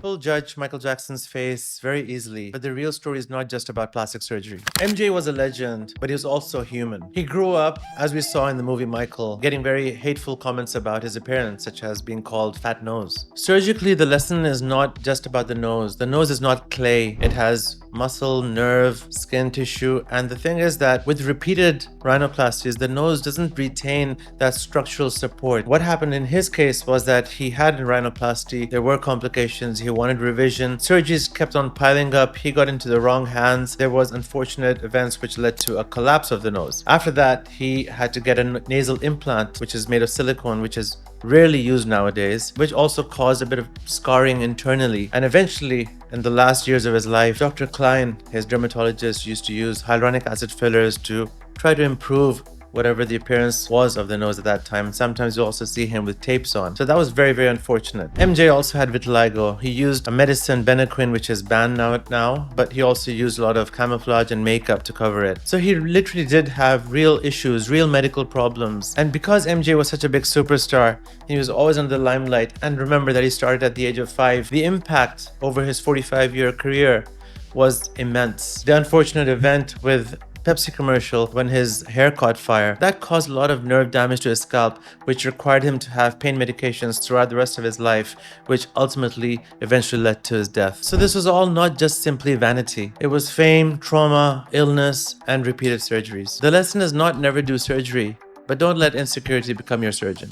People judge Michael Jackson's face very easily, but the real story is not just about plastic surgery. MJ was a legend, but he was also human. He grew up, as we saw in the movie Michael, getting very hateful comments about his appearance, such as being called fat nose. Surgically, the lesson is not just about the nose. The nose is not clay. It has muscle, nerve, skin tissue, and the thing is that with repeated rhinoplasties, the nose doesn't retain that structural support. What happened in his case was that he had a rhinoplasty, there were complications, he wanted revision, surgeries kept on piling up, he got into the wrong hands, there was unfortunate events which led to a collapse of the nose. After that, he had to get a nasal implant, which is made of silicone, which is rarely used nowadays, which also caused a bit of scarring internally. And eventually, in the last years of his life, Dr. Klein, his dermatologist, used to use hyaluronic acid fillers to try to improve whatever the appearance was of the nose at that time. Sometimes you also see him with tapes on. So that was very, very unfortunate. MJ also had vitiligo. He used a medicine, Benequin, which is banned now, but he also used a lot of camouflage and makeup to cover it. So he literally did have real issues, real medical problems. And because MJ was such a big superstar, he was always under the limelight. And remember that he started at the age of 5. The impact over his 45-year career was immense. The unfortunate event with Pepsi commercial when his hair caught fire, that caused a lot of nerve damage to his scalp, which required him to have pain medications throughout the rest of his life, which ultimately eventually led to his death. So this was all not just simply vanity. It was fame, trauma, illness, and repeated surgeries. The lesson is not never do surgery, but don't let insecurity become your surgeon.